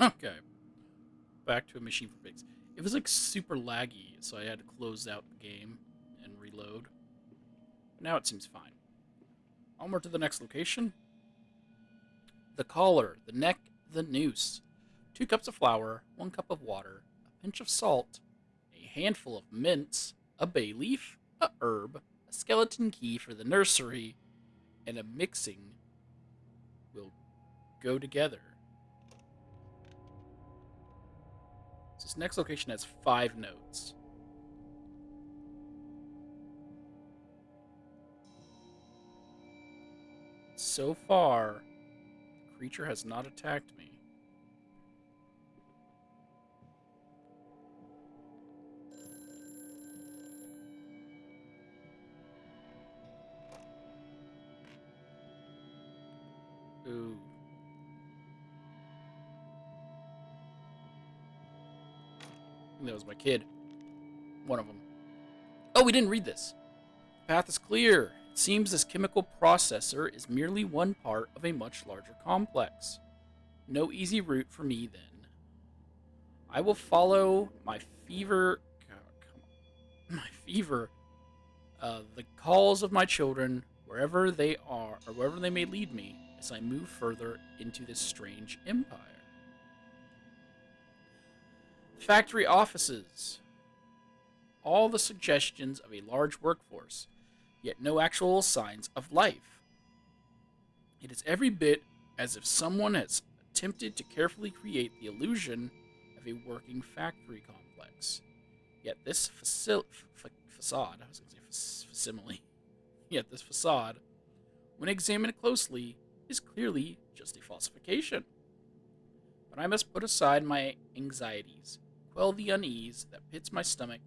Okay, back to a machine for pigs. It was like super laggy, so I had to close out the game and reload. But now it seems fine. Onward to the next location. The collar, the neck, the noose. 2 cups of flour, 1 cup of water, a pinch of salt, a handful of mints, a bay leaf, a herb, a skeleton key for the nursery, and a mixing will go together. So this next location has 5 notes. So far, the creature has not attacked me. Ooh. I think that was my kid. One of them. Oh, we didn't read this. The path is clear. It seems this chemical processor is merely one part of a much larger complex. No easy route for me then. I will follow my fever. God, come on. My fever. The calls of my children, wherever they are, or wherever they may lead me, as I move further into this strange empire. Factory offices. All the suggestions of a large workforce, yet no actual signs of life. It is every bit as if someone has attempted to carefully create the illusion of a working factory complex. Yet this facade, I was going to say facsimile, yet this facade, when examined closely, is clearly just a falsification. But I must put aside my anxieties, quell the unease that pits my stomach,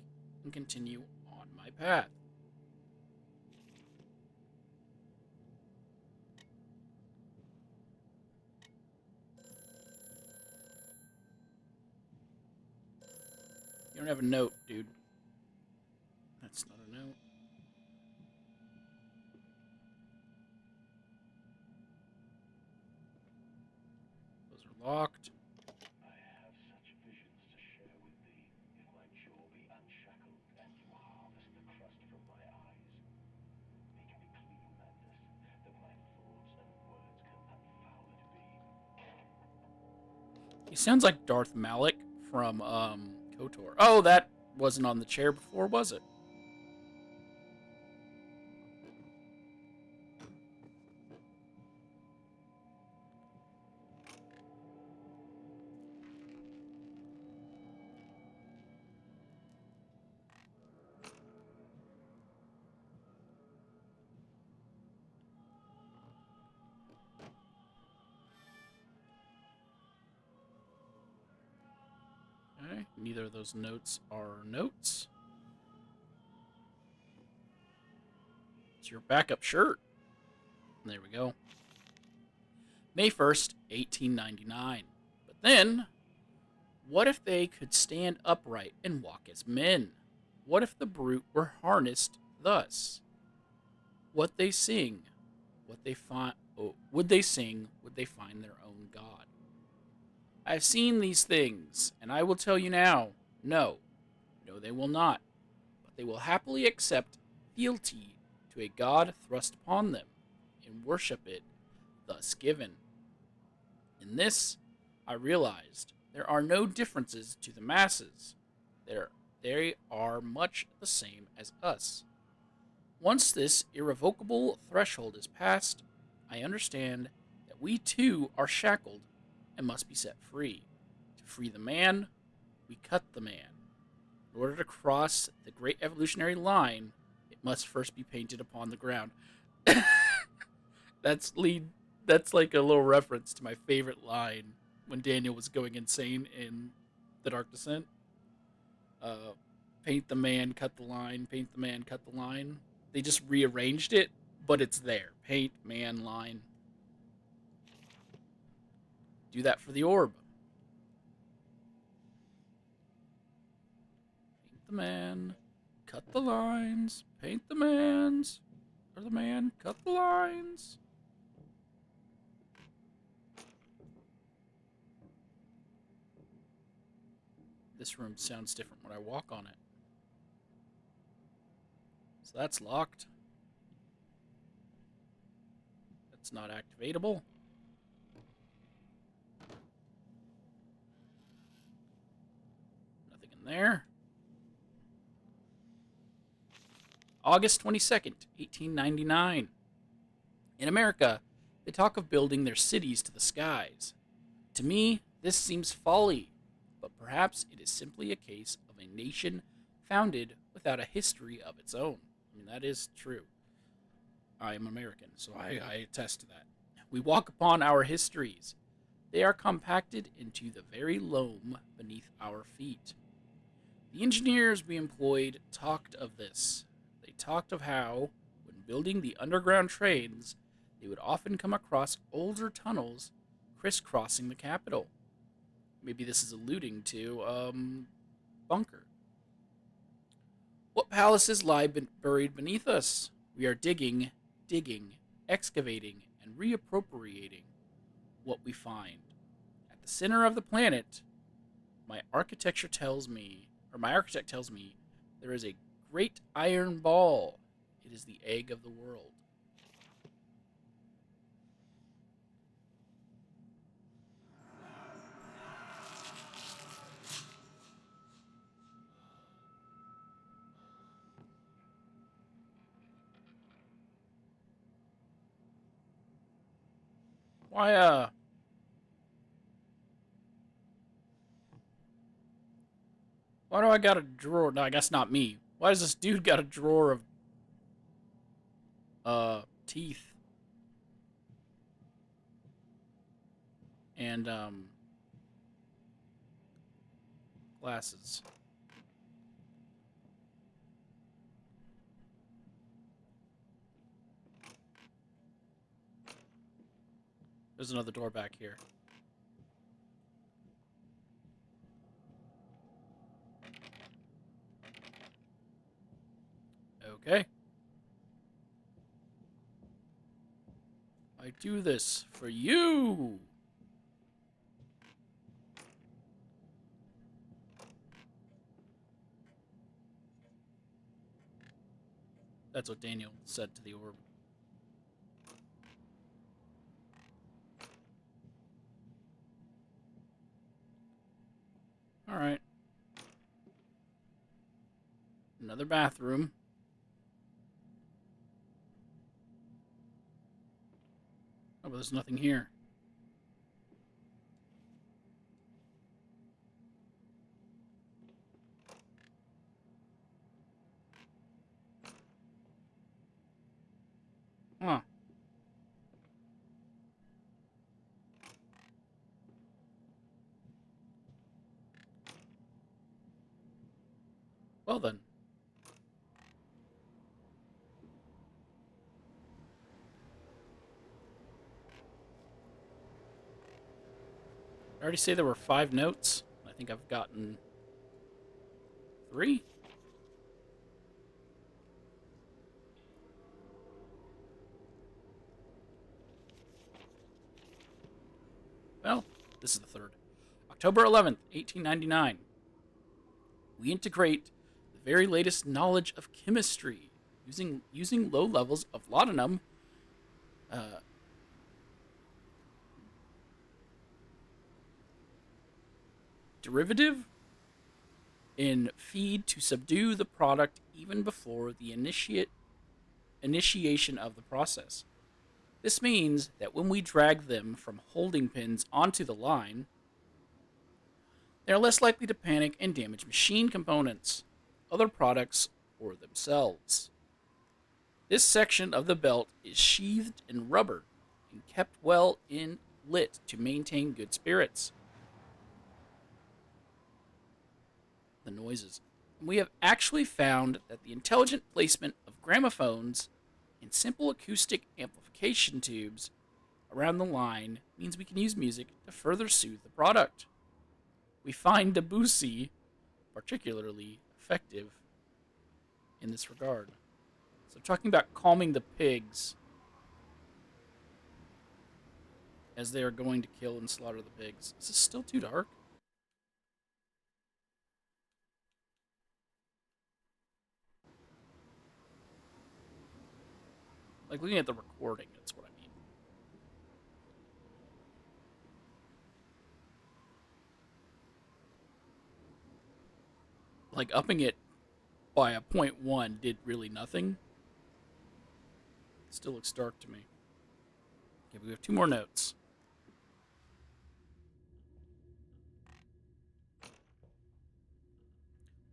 and continue on my path. You don't have a note, dude. That's not a note. Those are locked. I have such visions to share with thee, if my jaw be unshackled and you harvest the crust from my eyes. Make me clean, madness, that my thoughts and words can unfoul it be. He sounds like Darth Malik from KOTOR. Oh, that wasn't on the chair before, was it? Okay, neither of those notes are notes. It's your backup shirt. There we go. May 1st, 1899. But then, what if they could stand upright and walk as men? What if the brute were harnessed thus? What they sing, what they find, oh, would they sing, would they find their own God? I have seen these things, and I will tell you now, no, no, they will not, but they will happily accept fealty to a God thrust upon them, and worship it thus given. In this, I realized there are no differences to the masses. There, they are much the same as us. Once this irrevocable threshold is passed, I understand that we too are shackled and must be set free. To free the man, we cut the man. In order to cross the great evolutionary line, it must first be painted upon the ground. That's lead. That's like a little reference to my favorite line when Daniel was going insane in The Dark Descent. Uh, paint the man, cut the line. Paint the man, cut the line. They just rearranged it, but it's there. Paint man line. Do that for the orb. Paint the man, cut the lines. Paint the man's or the man, cut the lines. This room sounds different when I walk on it. So that's locked. That's not activatable. Nothing in there. August 22nd, 1899. In America, they talk of building their cities to the skies. To me, this seems folly, but perhaps it is simply a case of a nation founded without a history of its own. I mean, that is true. I am American, so I attest to that. We walk upon our histories. They are compacted into the very loam beneath our feet. The engineers we employed talked of this. They talked of how, when building the underground trains, they would often come across older tunnels crisscrossing the capital. Maybe this is alluding to, bunker. What palaces lie buried beneath us? We are digging, excavating, and reappropriating what we find. At the center of the planet, my architect tells me, there is a great iron ball. It is the egg of the world. Why, why do I got a drawer? No, I guess not me. Why does this dude got a drawer of, teeth and, glasses? There's another door back here. Okay. I do this for you. That's what Daniel said to the orb. All right. Another bathroom. Oh, but there's nothing here. Huh. Well then. I already say there were 5 notes. I think I've gotten 3. Well, this is the 3rd. October 11th, 1899. We integrate the very latest knowledge of chemistry using low levels of laudanum, uh, derivative in feed to subdue the product even before the initiation of the process. This means that when we drag them from holding pins onto the line, they are less likely to panic and damage machine components, other products, or themselves. This section of the belt is sheathed in rubber and kept well in lit to maintain good spirits. The noises. We have actually found that the intelligent placement of gramophones and simple acoustic amplification tubes around the line means we can use music to further soothe the product. We find Debussy particularly effective in this regard. So, talking about calming the pigs as they are going to kill and slaughter the pigs. Is this still too dark? Like, looking at the recording, that's what I mean. Like, upping it by a 0.1 did really nothing. It still looks dark to me. Okay, we have 2 more notes.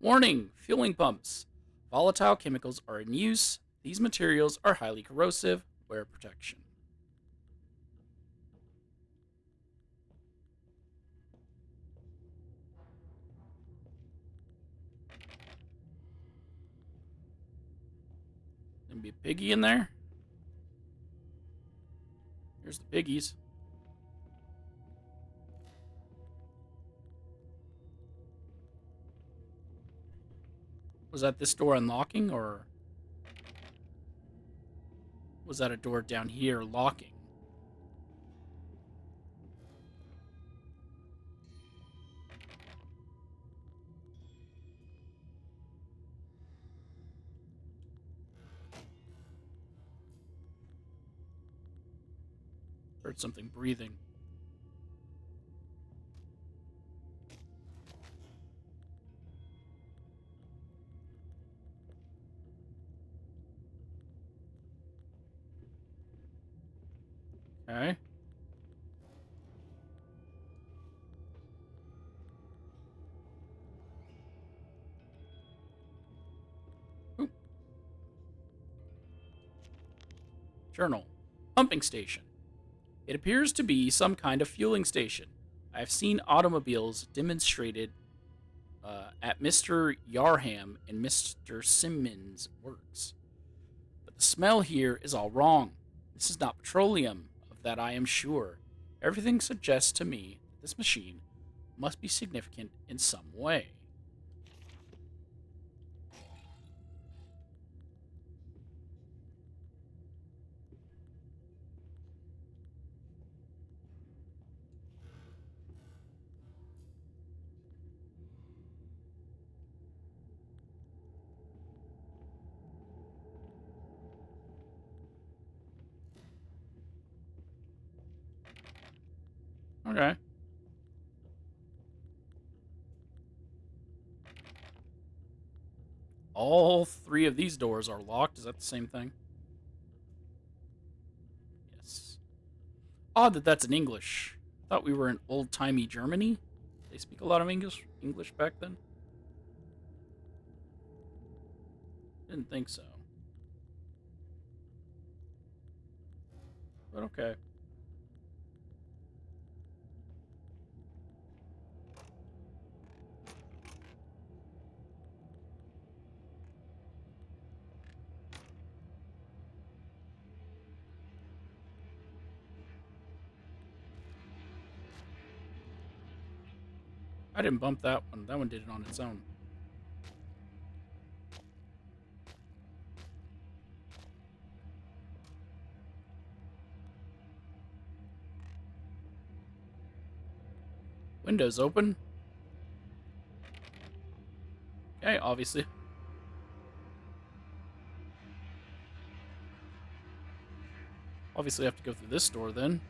Warning! Fueling pumps. Volatile chemicals are in use. These materials are highly corrosive. Wear protection. Gonna be a piggy in there. Here's the piggies. Was that this door unlocking, or was that a door down here locking? Heard something breathing. Okay. Ooh. Journal. Pumping station. It appears to be some kind of fueling station. I have seen automobiles demonstrated at Mr. Yarham and Mr. Simmons' works. But the smell here is all wrong. This is not petroleum, of that I am sure. Everything suggests to me that this machine must be significant in some way. Okay. All 3 of these doors are locked. Is that the same thing? Yes. Odd that that's in English. I thought we were in old-timey Germany. They speak a lot of English back then. Didn't think so. But okay. I didn't bump that one. That one did it on its own. Windows open. Okay, obviously. Obviously I have to go through this door then.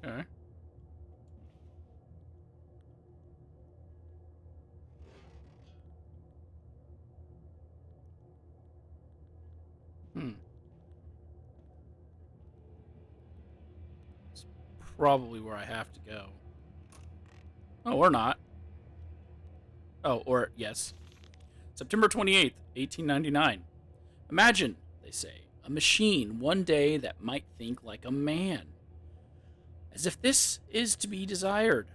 Okay. Hmm. It's probably where I have to go. Oh, or not. Oh, or yes. September 28th, 1899. Imagine, they say, a machine one day that might think like a man. As if this is to be desired,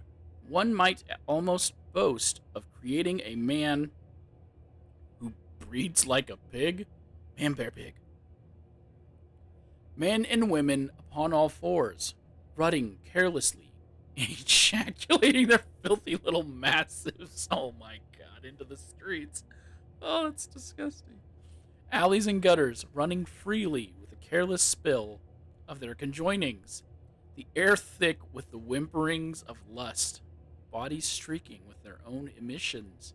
one might almost boast of creating a man who breeds like a pig. Man, bear, pig. Men and women upon all fours, rutting carelessly, ejaculating their filthy little massives, oh my god, into the streets. Oh, that's disgusting. Alleys and gutters running freely with a careless spill of their conjoinings. The air thick with the whimperings of lust. Bodies streaking with their own emissions.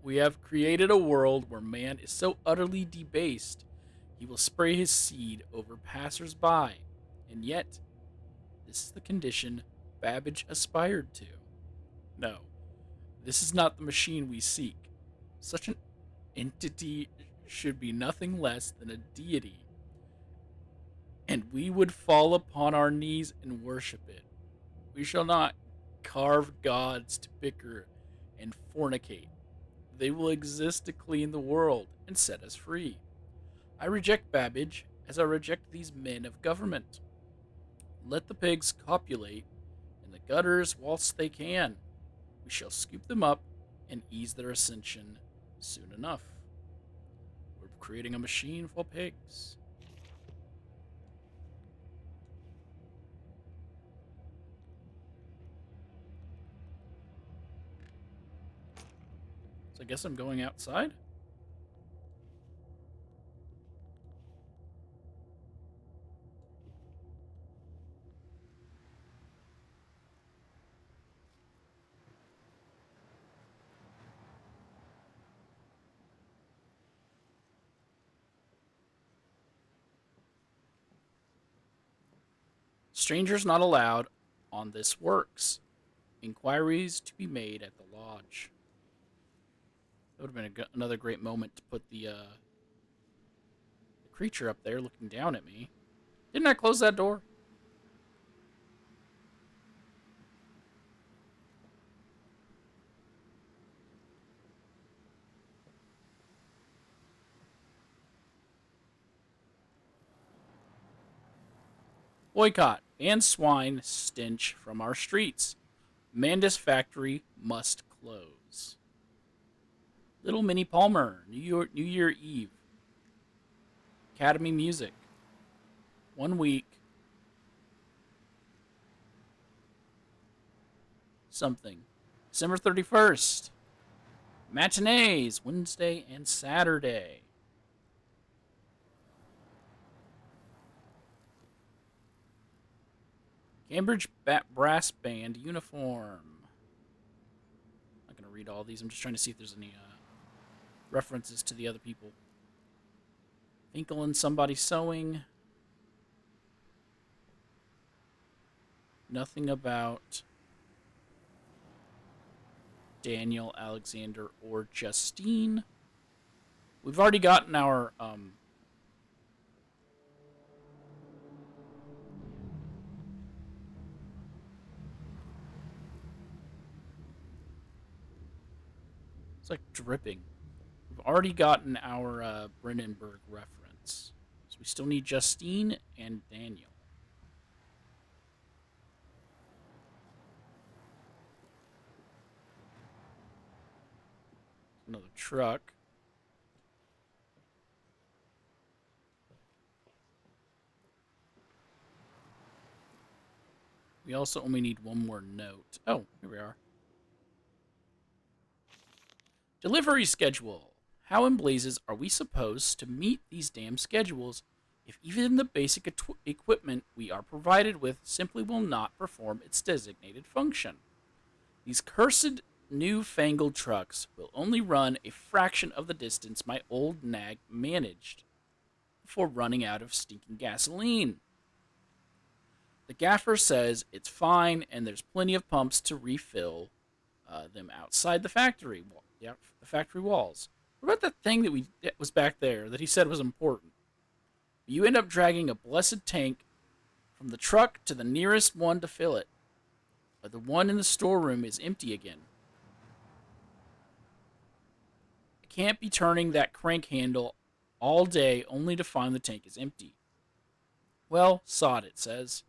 We have created a world where man is so utterly debased he will spray his seed over passers-by. And yet, this is the condition Babbage aspired to. No, this is not the machine we seek. Such an entity should be nothing less than a deity, and we would fall upon our knees and worship it. We shall not carve gods to bicker and fornicate. They will exist to clean the world and set us free. I reject Babbage as I reject these men of government. Let the pigs copulate in the gutters whilst they can. We shall scoop them up and ease their ascension soon enough. We're creating a machine for pigs. So I guess I'm going outside? Strangers not allowed on this works. Inquiries to be made at the lodge. That would have been another great moment to put the creature up there looking down at me. Didn't I close that door? Boycott. Ban swine stench from our streets. Mandis factory must close. Little Minnie Palmer, New Year Eve. Academy Music. 1 week. Something. December 31st. Matinees, Wednesday and Saturday. Cambridge Brass Band uniform. I'm not going to read all these. I'm just trying to see if there's any references to the other people. Finkel and Somebody Sewing. Nothing about Daniel, Alexander, or Justine. We've already gotten our it's like dripping. We've already gotten our Brennenberg reference. So we still need Justine and Daniel. Another truck. We also only need one more note. Oh, here we are. Delivery schedule. How in blazes are we supposed to meet these damn schedules if even the basic equipment we are provided with simply will not perform its designated function? These cursed new-fangled trucks will only run a fraction of the distance my old nag managed before running out of stinking gasoline. The gaffer says it's fine and there's plenty of pumps to refill them outside the factory, the factory walls. What about that thing that was back there that he said was important? You end up dragging a blessed tank from the truck to the nearest one to fill it. But the one in the storeroom is empty again. I can't be turning that crank handle all day only to find the tank is empty. Well, sod it, says.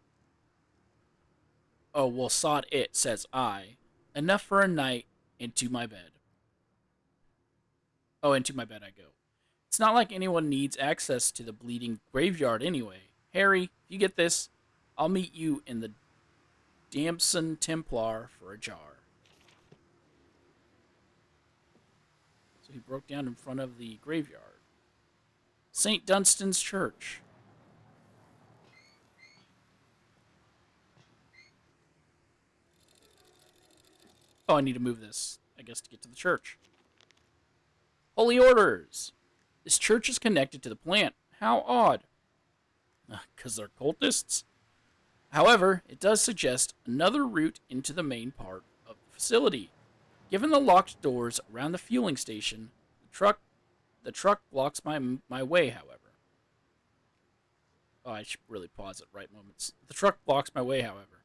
Oh, well, sod it, says I. Enough for a night, into my bed. Oh, into my bed I go. It's not like anyone needs access to the bleeding graveyard anyway. Harry, if you get this, I'll meet you in the Damson Templar for a jar. So he broke down in front of the graveyard. St. Dunstan's Church. Oh, I need to move this, I guess, to get to the church. Holy Orders. This church is connected to the plant. How odd. Because they're cultists? However, it does suggest another route into the main part of the facility. Given the locked doors around the fueling station, the truck blocks my way, however. Oh, I should really pause at right moments. The truck blocks my way, however.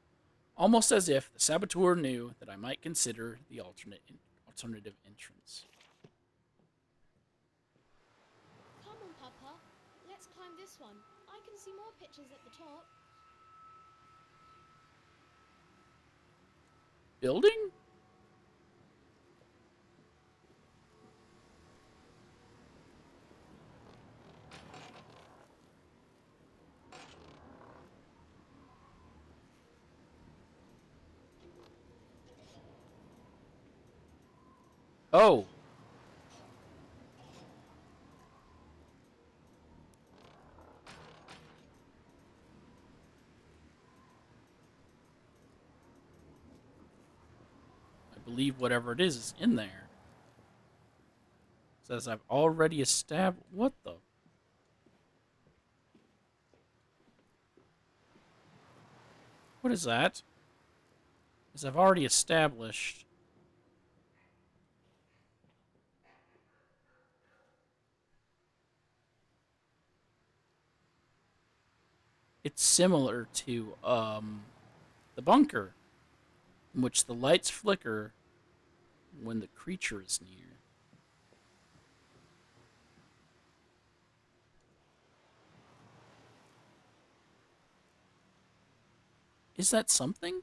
Almost as if the saboteur knew that I might consider the alternative entrance. Come on, Papa. Let's climb this one. I can see more pictures at the top. Building? Oh. I believe whatever it is in there. Says I've already established. What the? What is that? As I've already established. It's similar to the bunker, in which the lights flicker when the creature is near. Is that something?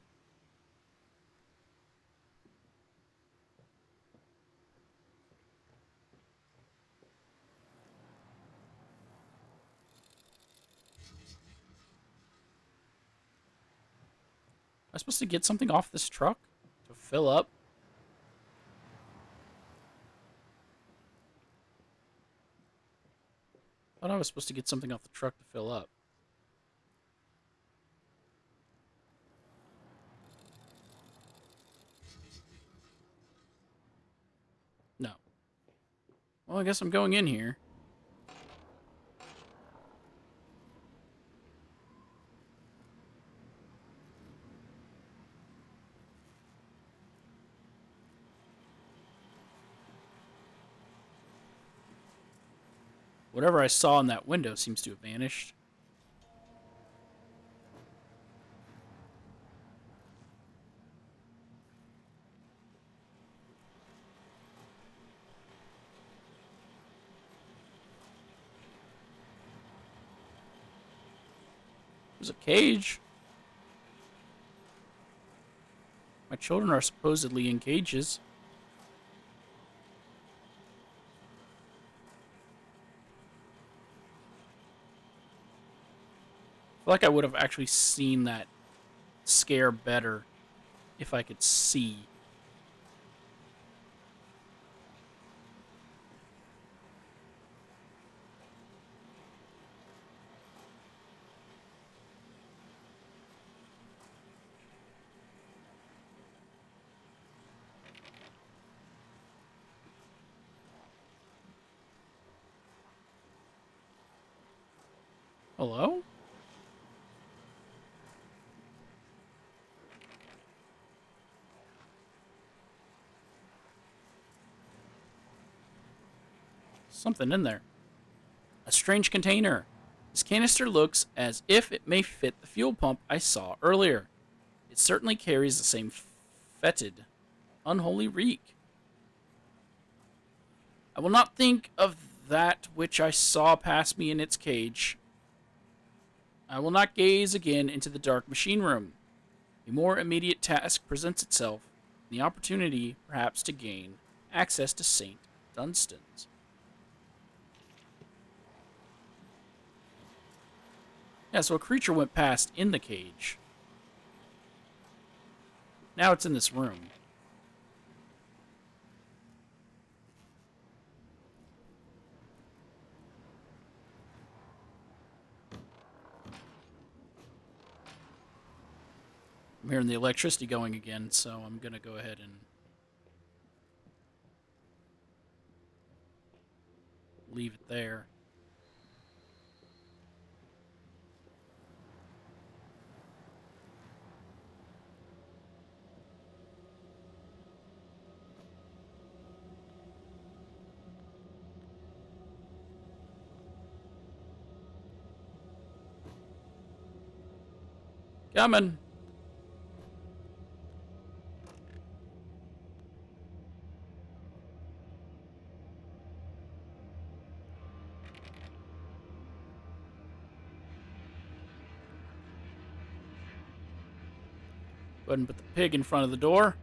Am I supposed to get something off this truck to fill up? I thought I was supposed to get something off the truck to fill up. No. Well, I guess I'm going in here. Whatever I saw in that window seems to have vanished. There's a cage. My children are supposedly in cages. I feel like I would have actually seen that scare better if I could see. Hello? Something in there. A strange container. This canister looks as if it may fit the fuel pump I saw earlier. It certainly carries the same fetid, unholy reek. I will not think of that which I saw pass me in its cage. I will not gaze again into the dark machine room. A more immediate task presents itself, the opportunity, perhaps, to gain access to St. Dunstan's. Yeah, so a creature went past in the cage. Now it's in this room. I'm hearing the electricity going again, so I'm going to go ahead and leave it there. Coming. Go ahead and put the pig in front of the door.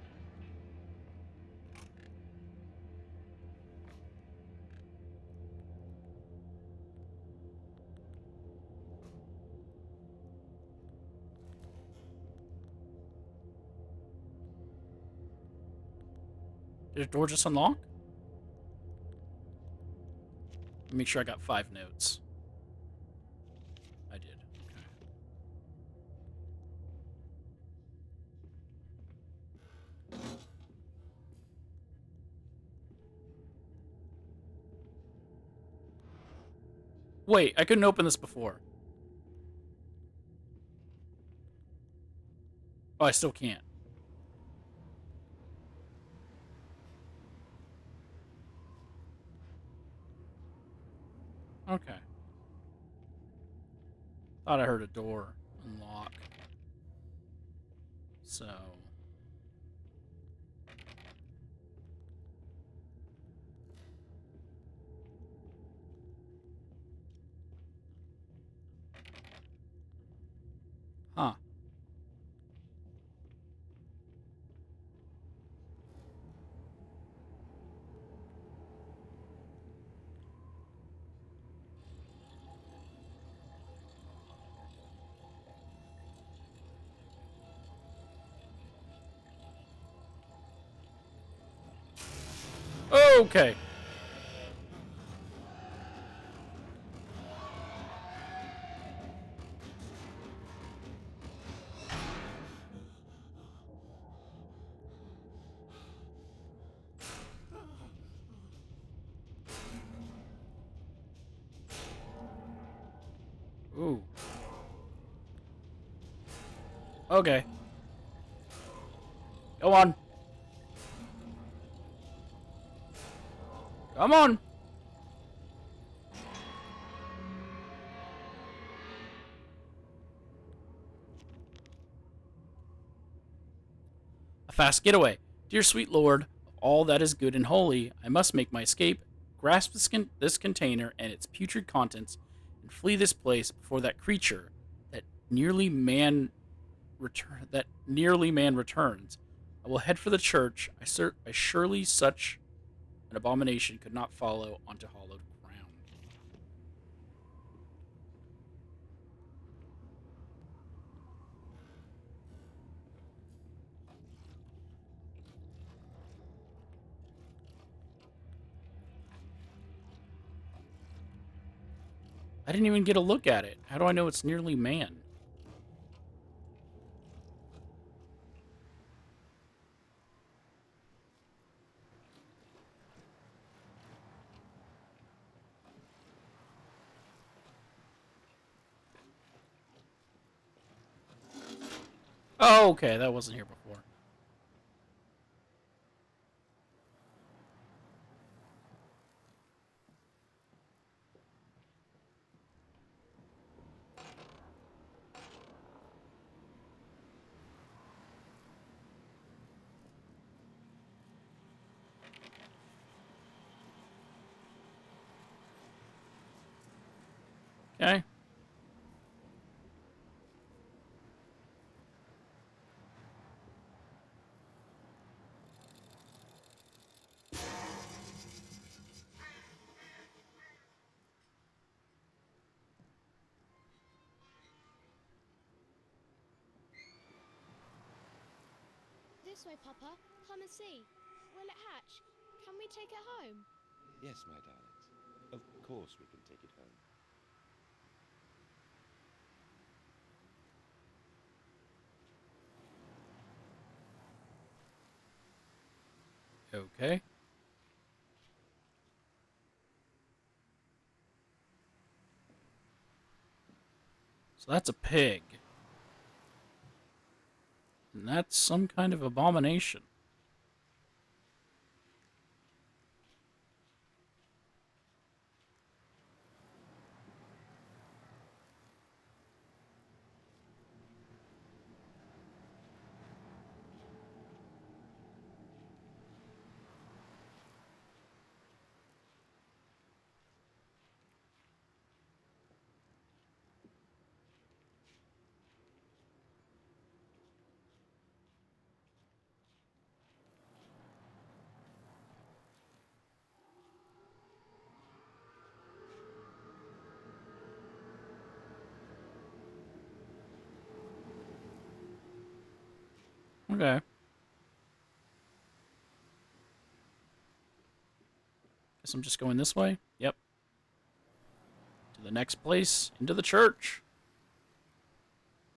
Did the door just unlock? Make sure I got 5 notes. I did. Okay. Wait, I couldn't open this before. Oh, I still can't. Okay. Thought I heard a door unlock. So... Huh. Okay. Ooh. Okay. Go on. Come on. A fast getaway. Dear sweet Lord, of all that is good and holy, I must make my escape, grasp this container and its putrid contents, and flee this place before that creature, that nearly man returns. I will head for the church. I surely such an abomination could not follow onto hallowed ground. I didn't even get a look at it. How do I know it's nearly man? Oh, okay, that wasn't here before. Okay. This way, Papa. Come and see. Will it hatch? Can we take it home? Yes, my darlings. Of course we can take it home. Okay. So that's a pig. And that's some kind of abomination. Okay. Guess I'm just going this way. Yep. To the next place, into the church.